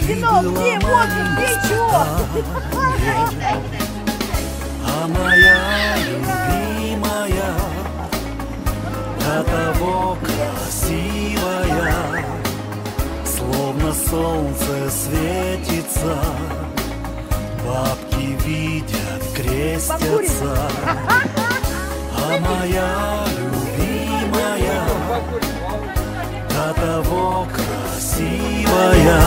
Сынок, где? Вот он, где чего? А моя любимая до того красивая, словно солнце светится, бабки видят, крестятся. А моя любимая до того красивая,